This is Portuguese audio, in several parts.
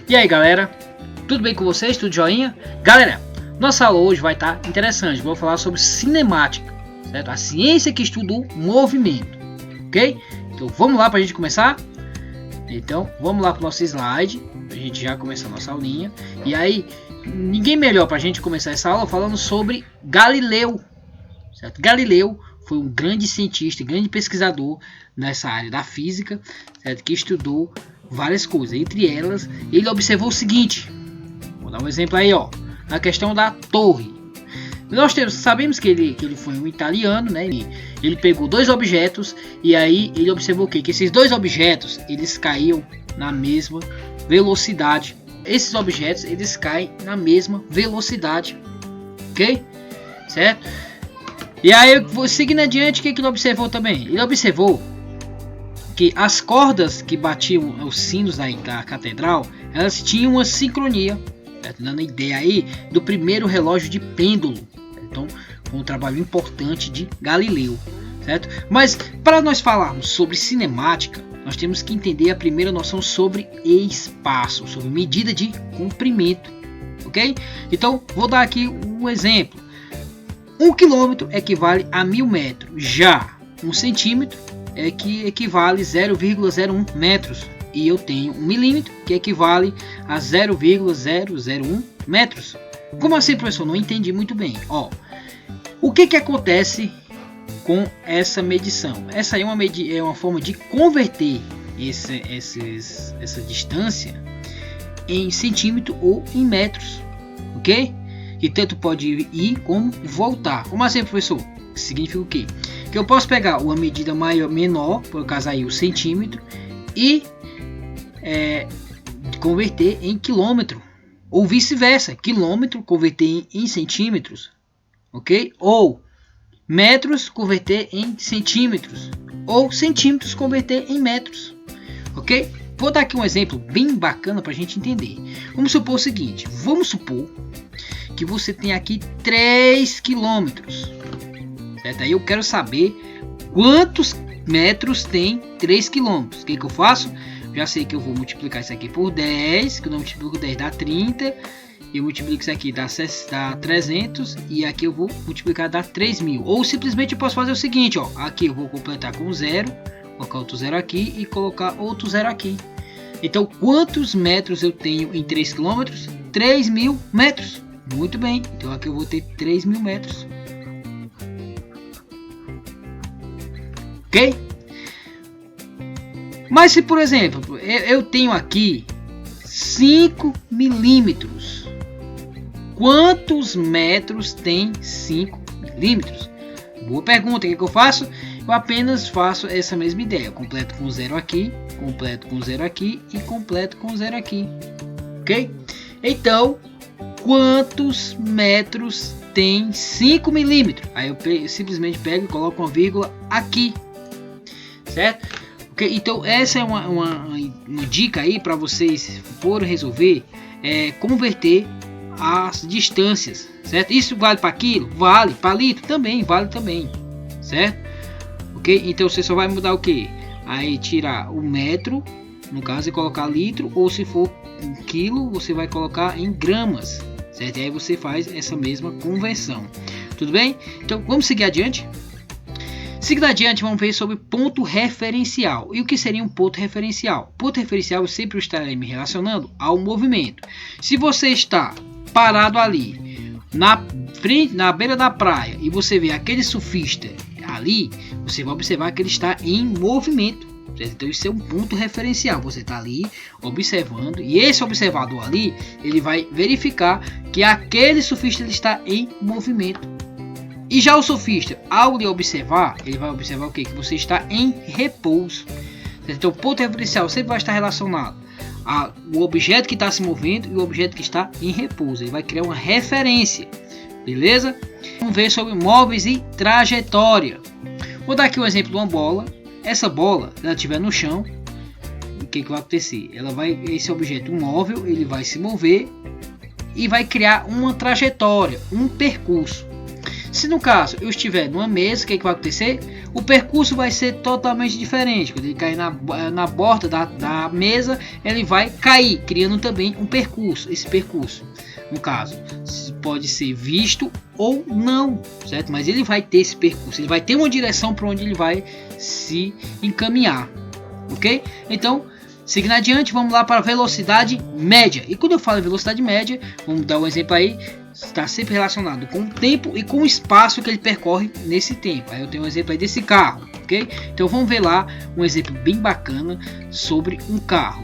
E aí galera, tudo bem com vocês? Tudo joinha? Galera, nossa aula hoje vai estar interessante. Vou falar sobre cinemática, certo? A ciência que estuda o movimento, ok? Então vamos lá para a gente começar? Então vamos lá para o nosso slide, a gente já começar a nossa aulinha. E aí, ninguém melhor para a gente começar essa aula falando sobre Galileu, certo? Galileu foi um grande cientista, grande pesquisador nessa área da física, certo? Que estudou várias coisas. Entre elas, ele observou o seguinte. Vou dar um exemplo aí, ó, na questão da torre. Nós sabemos que ele foi um italiano, né? Ele pegou dois objetos e aí ele observou o quê? Que esses dois objetos eles caíam na mesma velocidade. Esses objetos eles caem na mesma velocidade, ok? Certo? E aí, seguindo adiante, o que ele observou também? Ele observou que as cordas que batiam os sinos da catedral, elas tinham uma sincronia, certo? Dando a ideia aí do primeiro relógio de pêndulo. Então, foi um trabalho importante de Galileu, certo? Mas para nós falarmos sobre cinemática, nós temos que entender a primeira noção sobre espaço, sobre medida de comprimento, ok? Então, vou dar aqui um exemplo. 1 quilômetro equivale a 1000 metros, já 1 centímetro é que equivale a 0,01 metros. E eu tenho 1 milímetro que equivale a 0,001 metros. Como assim, professor? Não entendi muito bem. Ó, o que acontece com essa medição? Essa aí é uma forma de converter essa distância em centímetro ou em metros, ok? E tanto pode ir como voltar. Como assim, professor? Significa o quê? Que eu posso pegar uma medida menor, por caso aí o centímetro, e converter em quilômetro, ou vice-versa, quilômetro converter em centímetros, ok? Ou metros converter em centímetros, ou centímetros converter em metros, ok? Vou dar aqui um exemplo bem bacana para a gente entender. Vamos supor o seguinte, vamos supor que você tem aqui 3 quilômetros, certo? Aí eu quero saber quantos metros tem 3 quilômetros. O que eu faço? Já sei que eu vou multiplicar isso aqui por 10, que eu não multiplico por 10 dá 30, eu multiplico isso aqui dá 300, e aqui eu vou multiplicar dá 3000. Ou simplesmente eu posso fazer o seguinte, ó, aqui eu vou completar com 0, colocar outro 0 aqui e colocar outro 0 aqui. Então quantos metros eu tenho em 3 quilômetros? 3000 metros. Muito bem, então aqui eu vou ter 3000 metros. Ok? Mas se, por exemplo, eu tenho aqui 5 milímetros, quantos metros tem 5 milímetros? Boa pergunta. O que eu faço? Eu apenas faço essa mesma ideia. Eu completo com 0 aqui, completo com 0 aqui e completo com 0 aqui. Ok? Então, quantos metros tem 5 milímetros? Aí eu simplesmente pego e coloco uma vírgula aqui, certo? Okay, então essa é uma dica aí para vocês forem resolver, converter as distâncias, certo? Isso vale para quilo? Vale. Para litro? Também, vale também, certo? Ok? Então você só vai mudar o que? Aí tirar o metro, no caso, e colocar litro, ou se for um quilo, você vai colocar em gramas, certo? E aí você faz essa mesma conversão. Tudo bem? Então vamos seguir adiante. Seguindo adiante, vamos ver sobre ponto referencial. E o que seria um ponto referencial? Ponto referencial eu sempre estarei me relacionando ao movimento. Se você está parado ali na beira da praia e você vê aquele surfista ali, você vai observar que ele está em movimento. Então isso é um ponto referencial. Você está ali observando, e esse observador ali, ele vai verificar que aquele surfista ele está em movimento. E já o surfista, ao lhe observar, ele vai observar o quê? Que você está em repouso. Então o ponto referencial sempre vai estar relacionado ao objeto que está se movendo e o objeto que está em repouso. Ele vai criar uma referência, beleza? Vamos ver sobre móveis e trajetória. Vou dar aqui um exemplo de uma bola. Essa bola, se ela estiver no chão, o que vai acontecer? Esse objeto móvel, ele vai se mover e vai criar uma trajetória, um percurso. Se no caso eu estiver numa mesa, o que vai acontecer? O percurso vai ser totalmente diferente. Quando ele cair na borda da mesa, ele vai cair, criando também um percurso. Esse percurso, no caso, pode ser visto ou não, certo? Mas ele vai ter esse percurso, ele vai ter uma direção para onde ele vai se encaminhar, ok? Então, seguindo adiante, vamos lá para a velocidade média. E quando eu falo velocidade média, vamos dar um exemplo aí. Está sempre relacionado com o tempo e com o espaço que ele percorre nesse tempo. Aí eu tenho um exemplo aí desse carro, ok? Então vamos ver lá um exemplo bem bacana sobre um carro.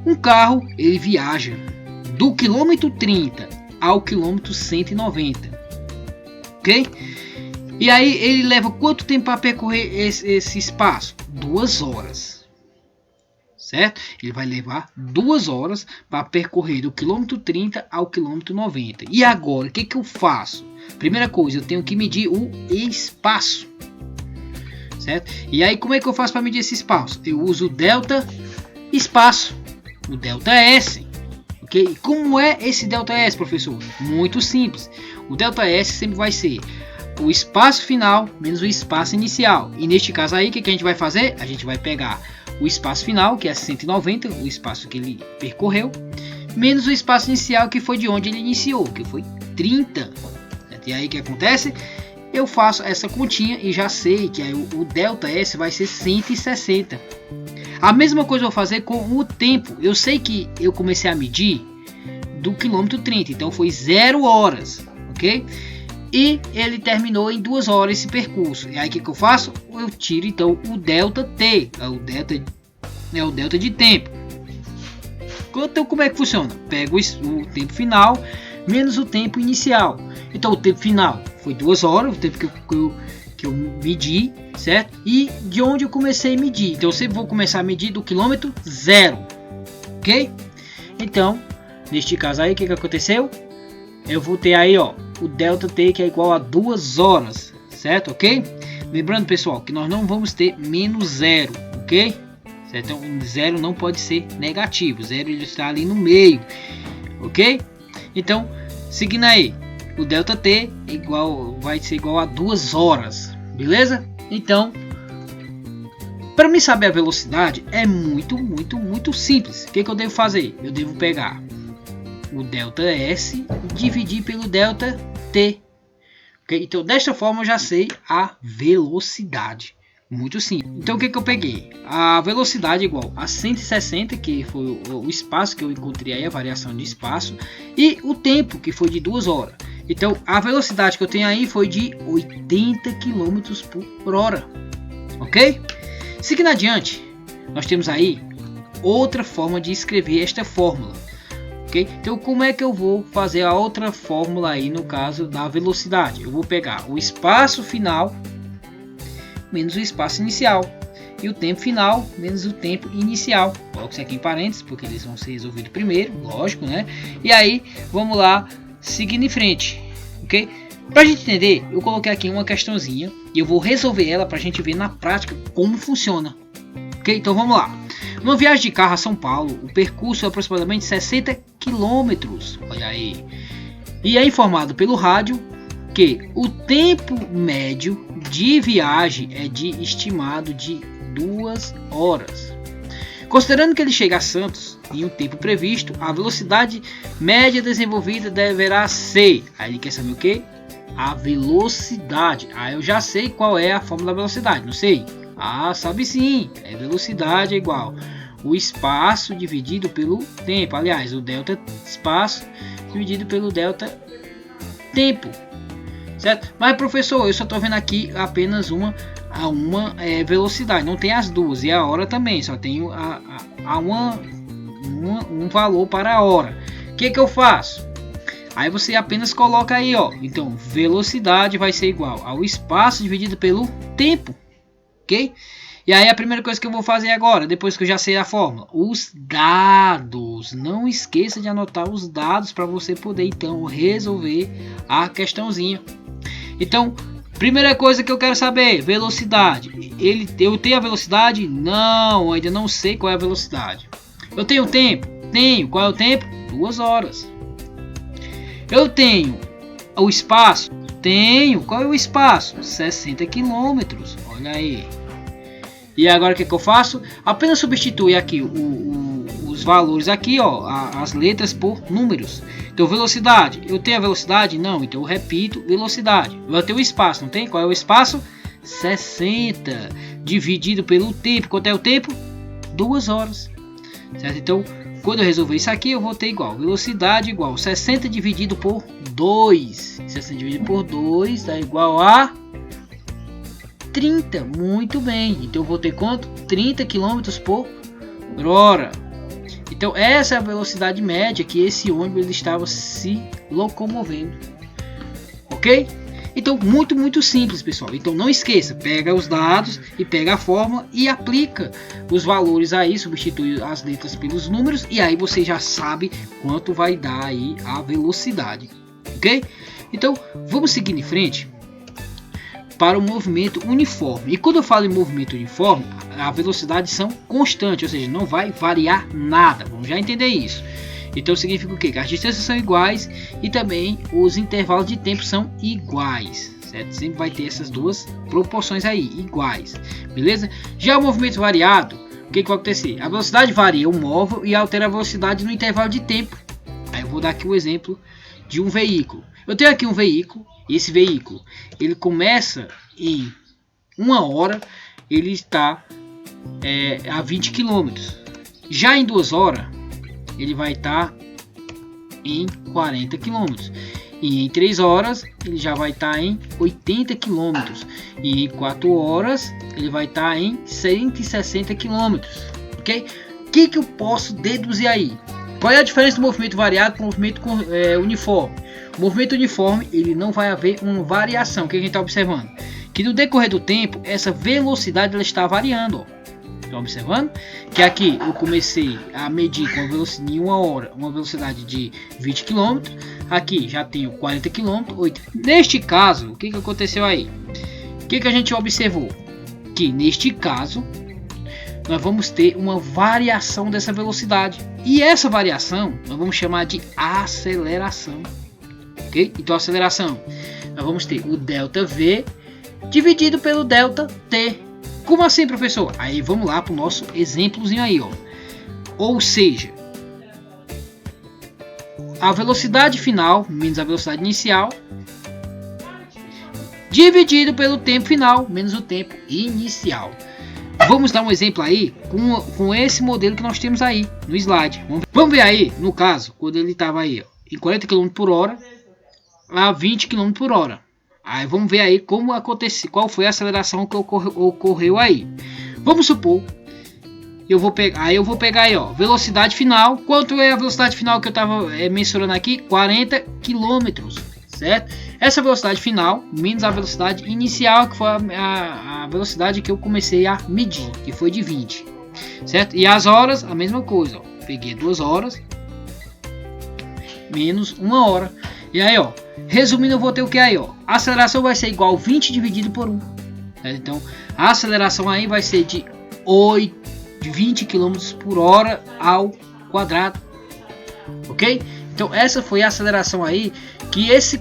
Um carro, ele viaja do quilômetro 30 ao quilômetro 190, ok? E aí ele leva quanto tempo para percorrer esse espaço? 2 horas. Certo? Ele vai levar 2 horas para percorrer do quilômetro 30 ao quilômetro 90. E agora, o que eu faço? Primeira coisa, eu tenho que medir o espaço. Certo? E aí, como é que eu faço para medir esse espaço? Eu uso o delta espaço, o delta S. Ok? E como é esse delta S, professor? Muito simples. O delta S sempre vai ser o espaço final menos o espaço inicial. E neste caso aí, o que a gente vai fazer? A gente vai pegar o espaço final, que é 190, o espaço que ele percorreu, menos o espaço inicial, que foi de onde ele iniciou, que foi 30. E aí o que acontece? Eu faço essa continha e já sei que aí o delta S vai ser 160. A mesma coisa eu vou fazer com o tempo. Eu sei que eu comecei a medir do quilômetro 30, então foi 0 horas, ok? E ele terminou em 2 horas esse percurso. E aí o que eu faço? Eu tiro então o delta T, o delta de tempo. Então como é que funciona? Pego o tempo final menos o tempo inicial. Então o tempo final foi 2 horas, o tempo que eu medi, certo? E de onde eu comecei a medir. Então eu sempre vou começar a medir do quilômetro 0, ok? Então, neste caso aí, o que aconteceu? Eu vou ter aí, ó, o delta T, que é igual a 2 horas, certo? Ok? Lembrando, pessoal, que nós não vamos ter menos 0, ok? Certo? Então, 0 não pode ser negativo, 0 ele está ali no meio, ok? Então, seguindo aí, o delta T vai ser igual a 2 horas, beleza? Então, para mim saber a velocidade é muito simples. O que eu devo fazer? Eu devo pegar o delta S e dividir pelo delta T. Okay? Então desta forma eu já sei a velocidade. Muito simples. Então o que eu peguei? A velocidade é igual a 160, que foi o espaço que eu encontrei aí, a variação de espaço, e o tempo, que foi de 2 horas. Então a velocidade que eu tenho aí foi de 80 km por hora. Ok? Seguindo adiante, nós temos aí outra forma de escrever esta fórmula. Okay? Então como é que eu vou fazer a outra fórmula aí no caso da velocidade? Eu vou pegar o espaço final menos o espaço inicial e o tempo final menos o tempo inicial. Coloco isso aqui em parênteses porque eles vão ser resolvidos primeiro, lógico, né? E aí vamos lá, seguindo em frente, ok? Para a gente entender, eu coloquei aqui uma questãozinha e eu vou resolver ela para a gente ver na prática como funciona. Ok? Então vamos lá. Numa viagem de carro a São Paulo, o percurso é aproximadamente 60 km. Olha aí. E é informado pelo rádio que o tempo médio de viagem é estimado de 2 horas. Considerando que ele chega a Santos em um tempo previsto, a velocidade média desenvolvida deverá ser. Aí ele quer saber o que? A velocidade. Aí eu já sei qual é a fórmula da velocidade, não sei? Ah, sabe sim. É velocidade é igual o espaço dividido pelo tempo. Aliás, o delta espaço dividido pelo delta tempo. Certo? Mas professor, eu só estou vendo aqui apenas uma velocidade. Não tem as duas. E a hora também. Só tenho um valor para a hora. O que eu faço? Aí você apenas coloca aí, ó. Então, velocidade vai ser igual ao espaço dividido pelo tempo. Ok? E aí a primeira coisa que eu vou fazer agora, depois que eu já sei a fórmula, os dados. Não esqueça de anotar os dados para você poder então resolver a questãozinha. Então, primeira coisa que eu quero saber, velocidade. Eu tenho a velocidade? Não, ainda não sei qual é a velocidade. Eu tenho o tempo? Tenho. Qual é o tempo? 2 horas. Eu tenho o espaço? tenho. Qual é o espaço? 60 quilômetros. Olha aí. E agora o que eu faço? Apenas substitui aqui os valores aqui, ó, as letras por números. Então velocidade, eu tenho a velocidade? Não, então eu repito velocidade. Eu tenho o espaço, não tem? Qual é o espaço? 60 dividido pelo tempo. Quanto é o tempo? 2 horas. Certo? Então quando eu resolver isso aqui, eu vou ter igual velocidade igual 60 dividido por 2. 60 dividido por 2 dá igual a 30. Muito bem. Então eu vou ter quanto? 30 km por hora. Então essa é a velocidade média que esse ônibus ele estava se locomovendo. Ok? Então muito simples, pessoal. Então não esqueça, pega os dados e pega a fórmula e aplica os valores aí, substitui as letras pelos números e aí você já sabe quanto vai dar aí a velocidade. Ok? Então vamos seguir em frente para o movimento uniforme. E quando eu falo em movimento uniforme, a velocidade são constantes, ou seja, não vai variar nada. Vamos já entender isso. Então significa o quê? Que as distâncias são iguais e também os intervalos de tempo são iguais, certo? Sempre vai ter essas duas proporções aí, iguais, beleza? Já o movimento variado, o que vai acontecer? A velocidade varia o móvel e altera a velocidade no intervalo de tempo. Aí eu vou dar aqui um exemplo de um veículo. Eu tenho aqui um veículo, e esse veículo, ele começa em 1 hora, ele está a 20 km. Já em 2 horas, ele vai estar em 40 km. E em 3 horas, ele já vai estar em 80 km. E em 4 horas, ele vai estar em 160 km. Ok? O que eu posso deduzir aí? Qual é a diferença do movimento variado para o movimento uniforme? O movimento uniforme, ele não vai haver uma variação. O que a gente está observando? Que no decorrer do tempo, essa velocidade ela está variando. Ó. Estão observando? Que aqui eu comecei a medir com a velocidade em 1 hora, uma velocidade de 20 km. Aqui já tenho 40 km. 8. Neste caso, o que aconteceu aí? O que a gente observou? Que neste caso, nós vamos ter uma variação dessa velocidade. E essa variação, nós vamos chamar de aceleração. Ok? Então, aceleração, nós vamos ter o ΔV dividido pelo ΔT. Como assim, professor? Aí vamos lá para o nosso exemplozinho aí, ó. Ou seja, a velocidade final menos a velocidade inicial dividido pelo tempo final menos o tempo inicial. Vamos dar um exemplo aí com esse modelo que nós temos aí no slide. Vamos ver aí, no caso, quando ele estava aí, ó, em 40 km por hora a 20 km por hora. Aí vamos ver aí como aconteceu, qual foi a aceleração que ocorreu aí. Vamos supor, eu vou pegar aí, ó, velocidade final. Quanto é a velocidade final que eu estava mensurando aqui? 40 km, certo? Essa velocidade final menos a velocidade inicial, que foi a velocidade que eu comecei a medir, que foi de 20, certo? E as horas, a mesma coisa, ó. Peguei 2 horas menos 1 hora. E aí, ó, resumindo, eu vou ter o que aí, ó? A aceleração vai ser igual 20 dividido por 1. Certo? Então, a aceleração aí vai ser de 20 km por hora ao quadrado. Ok? Então, essa foi a aceleração aí que esse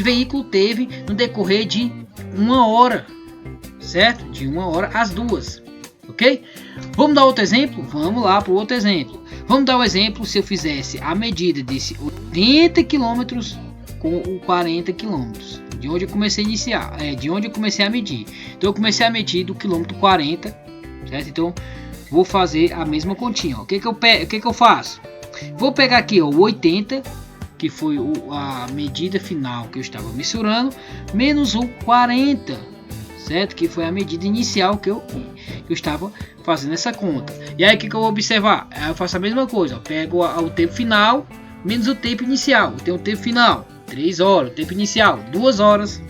veículo teve no decorrer de 1 hora. Certo? De 1 hora às 2. Ok? Vamos dar outro exemplo? Vamos lá para o outro exemplo. Vamos dar o exemplo se eu fizesse a medida desse 80 km com o 40 km, de onde eu comecei a iniciar, de onde eu comecei a medir. Então eu comecei a medir do quilômetro 40, certo? Então vou fazer a mesma continha. O que eu faço? Vou pegar aqui, ó, o 80, que foi a medida final que eu estava mensurando, menos o 40, certo? Que foi a medida inicial que eu estava fazendo essa conta. E aí o que eu vou observar? Eu faço a mesma coisa, ó, pego o tempo final menos o tempo inicial. Eu tenho o tempo final 3 horas, o tempo inicial 2 horas.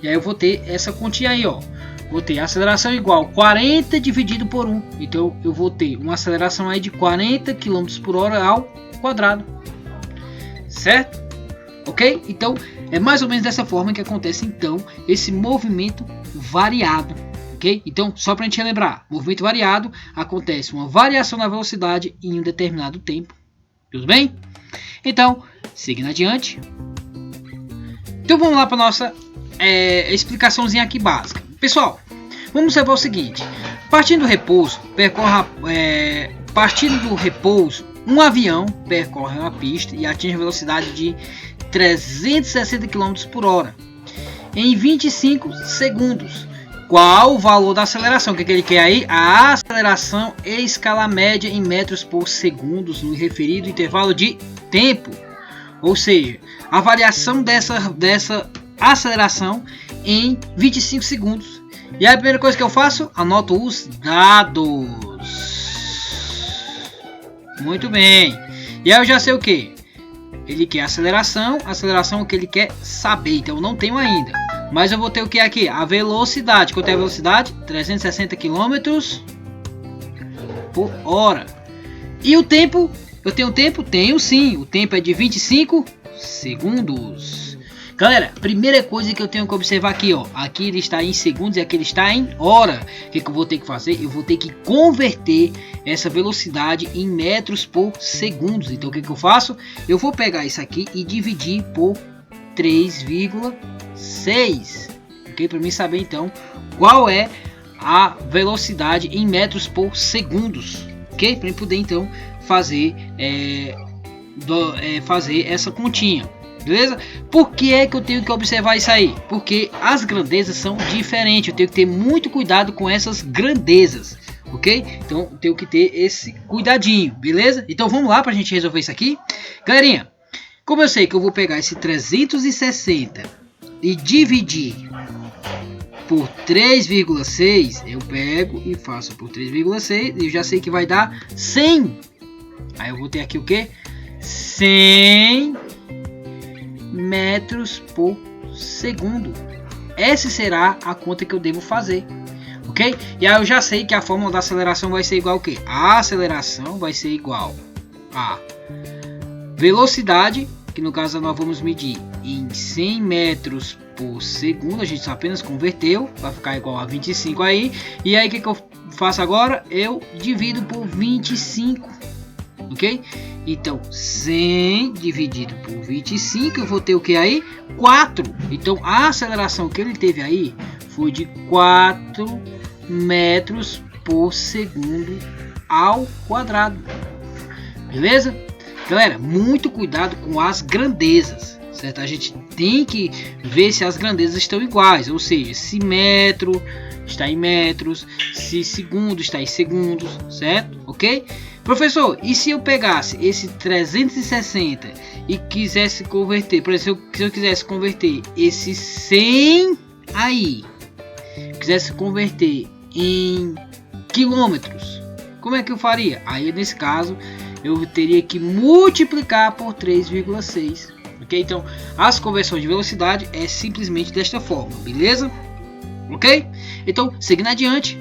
E aí eu vou ter essa continha aí, ó. Vou ter a aceleração igual 40 dividido por 1. Então eu vou ter uma aceleração aí de 40 km por hora ao quadrado. Certo? Ok? Então é mais ou menos dessa forma que acontece então esse movimento variado. Ok? Então só para a gente relembrar, movimento variado acontece uma variação na velocidade em um determinado tempo. Tudo bem? Então, seguindo adiante. Então vamos lá para nossa explicaçãozinha aqui básica. Pessoal, vamos observar o seguinte: partindo do repouso, um avião percorre uma pista e atinge a velocidade de 360 km por hora em 25 segundos. Qual o valor da aceleração? O que ele quer aí? A aceleração em escala média em metros por segundo no referido intervalo de tempo. Ou seja, a variação dessa aceleração em 25 segundos. E a primeira coisa que eu faço, anoto os dados. Muito bem. E aí eu já sei o que? Ele quer aceleração é o que ele quer saber. Então eu não tenho ainda. Mas eu vou ter o que aqui? A velocidade. Quanto é a velocidade? 360 km por hora. E o tempo? Eu tenho tempo? Tenho sim. O tempo é de 25 segundos. Galera, primeira coisa que eu tenho que observar aqui, ó. Aqui ele está em segundos e aqui ele está em hora. O que eu vou ter que fazer? Eu vou ter que converter essa velocidade em metros por segundos. Então o que eu faço? Eu vou pegar isso aqui e dividir por 3,6. Ok? Para mim saber então qual é a velocidade em metros por segundos. Ok? Para mim poder então fazer essa continha. Beleza? Por que é que eu tenho que observar isso aí? Porque as grandezas são diferentes. Eu tenho que ter muito cuidado com essas grandezas. Ok? Então eu tenho que ter esse cuidadinho. Beleza? Então vamos lá para a gente resolver isso aqui. Galerinha, como eu sei que eu vou pegar esse 360 e dividir por 3,6, eu pego e faço por 3,6 e eu já sei que vai dar 100. Aí eu vou ter aqui o que? 100 metros por segundo. Essa será a conta que eu devo fazer. Ok? E aí eu já sei que a fórmula da aceleração vai ser igual ao que? A aceleração vai ser igual a velocidade, que no caso nós vamos medir em 100 metros por segundo. A gente apenas converteu, vai ficar igual a 25 aí. E aí o que eu faço agora? Eu divido por 25. Ok? Então 100 dividido por 25, eu vou ter o que aí? 4. Então a aceleração que ele teve aí foi de 4 metros por segundo ao quadrado. Beleza? Galera, muito cuidado com as grandezas, certo? A gente tem que ver se as grandezas estão iguais, ou seja, se metro está em metros, se segundo está em segundos, certo? Ok? Professor, e se eu pegasse esse 360 e quisesse converter, por exemplo, se eu quisesse converter esse 100 aí, quisesse converter em quilômetros, como é que eu faria? Aí nesse caso eu teria que multiplicar por 3,6. Ok? Então as conversões de velocidade é simplesmente desta forma, beleza? Ok? Então seguindo adiante,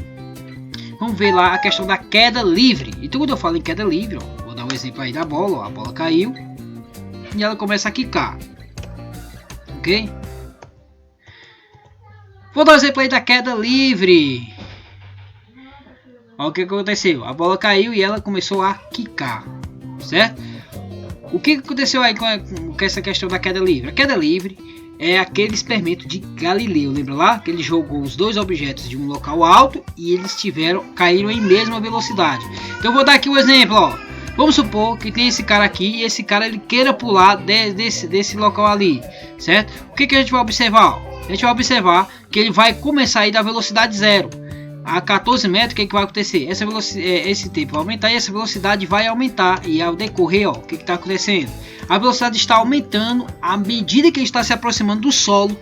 vamos ver lá a questão da queda livre. Então quando eu falo em queda livre, ó, vou dar um exemplo aí da bola, ó, a bola caiu e ela começa a quicar. Ok? Vou dar um exemplo aí da queda livre. Olha o que aconteceu. A bola caiu e ela começou a quicar. Certo? O que aconteceu aí com essa questão da queda livre? A queda livre é aquele experimento de Galileu. Lembra lá? Que ele jogou os dois objetos de um local alto e eles caíram em mesma velocidade. Então eu vou dar aqui um exemplo. Ó. Vamos supor que tem esse cara aqui e esse cara ele queira pular desse local ali. Certo? O que a gente vai observar? A gente vai observar que ele vai começar aí da velocidade 0. A 14 metros, o que vai acontecer? Esse tempo vai aumentar e essa velocidade vai aumentar. E ao decorrer, ó, o que está acontecendo? A velocidade está aumentando à medida que ele está se aproximando do solo.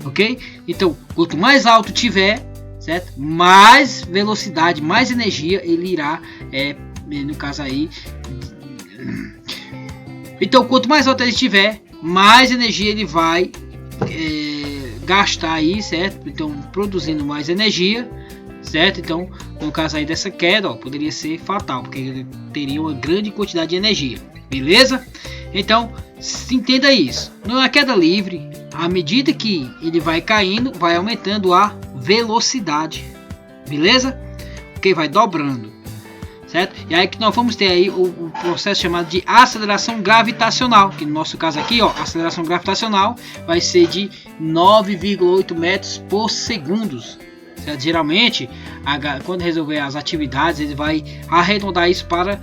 Ok? Então, quanto mais alto tiver, certo? Mais velocidade, mais energia ele irá, no caso aí. Então, quanto mais alto ele estiver, mais energia ele vai gastar aí, certo? Então produzindo mais energia, certo? Então no caso aí dessa queda, ó, poderia ser fatal, porque ele teria uma grande quantidade de energia, beleza? Então entenda isso. Na queda livre, à medida que ele vai caindo, vai aumentando a velocidade, beleza? Ok, vai dobrando, certo? E aí que nós vamos ter aí o processo chamado de aceleração gravitacional, que no nosso caso aqui, ó, a aceleração gravitacional vai ser de 9,8 metros por segundo. Certo? Geralmente, quando resolver as atividades, ele vai arredondar isso para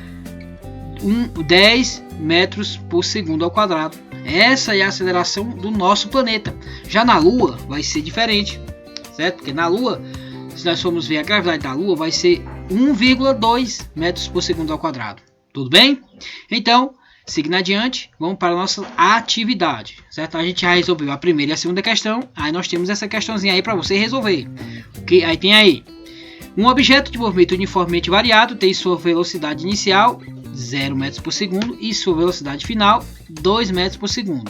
10 metros por segundo ao quadrado. Essa é a aceleração do nosso planeta. Já na Lua vai ser diferente, certo? Porque na Lua, se nós formos ver a gravidade da Lua, vai ser 1,2 metros por segundo ao quadrado. Tudo bem? Então, seguindo adiante, vamos para a nossa atividade, certo? A gente já resolveu a primeira e a segunda questão. Aí nós temos essa questãozinha aí para você resolver. Okay? Aí tem aí. Um objeto de movimento uniformemente variado tem sua velocidade inicial 0 metros por segundo e sua velocidade final 2 metros por segundo.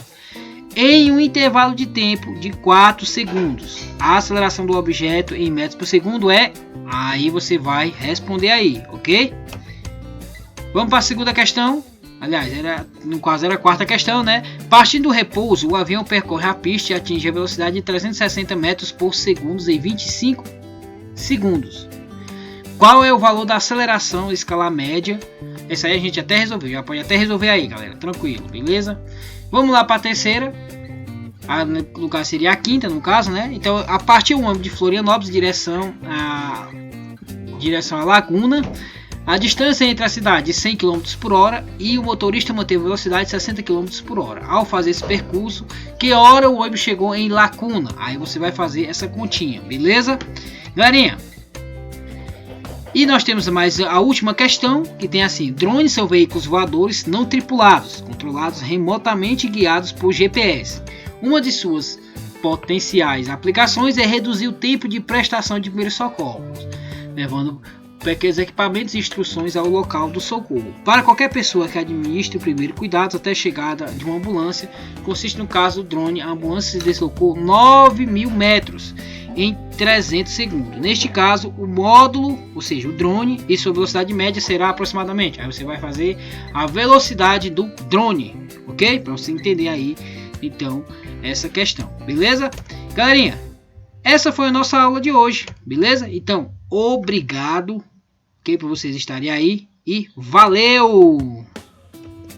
Em um intervalo de tempo de 4 segundos, a aceleração do objeto em metros por segundo é... Aí você vai responder aí, ok? Vamos para a segunda questão. Aliás, no caso era a quarta questão, né? Partindo do repouso, o avião percorre a pista e atinge a velocidade de 360 metros por segundo em 25 segundos. Qual é o valor da aceleração escalar média? Essa aí a gente até resolveu, já pode até resolver aí, galera, tranquilo, beleza? Vamos lá para a terceira. No caso seria a quinta, no caso, né? Então, a partir do âmbito de Florianópolis, direção à Laguna, a distância entre a cidade de 100 km por hora e o motorista manteve a velocidade de 60 km por hora. Ao fazer esse percurso, que hora o ônibus chegou em Laguna? Aí você vai fazer essa continha, beleza? Galerinha, e nós temos mais a última questão, que tem assim: drones são veículos voadores não tripulados, controlados remotamente e guiados por GPS. Uma de suas potenciais aplicações é reduzir o tempo de prestação de primeiros socorros, levando pequenos equipamentos e instruções ao local do socorro. Para qualquer pessoa que administre o primeiro cuidados até a chegada de uma ambulância, consiste no caso do drone, a ambulância se deslocou 9.000 metros em 300 segundos. Neste caso, o módulo, ou seja, o drone, e sua velocidade média será aproximadamente. Aí você vai fazer a velocidade do drone, ok? Para você entender aí, então, essa questão, beleza? Galerinha, essa foi a nossa aula de hoje, beleza? Então, obrigado, ok, por vocês estarem aí e valeu!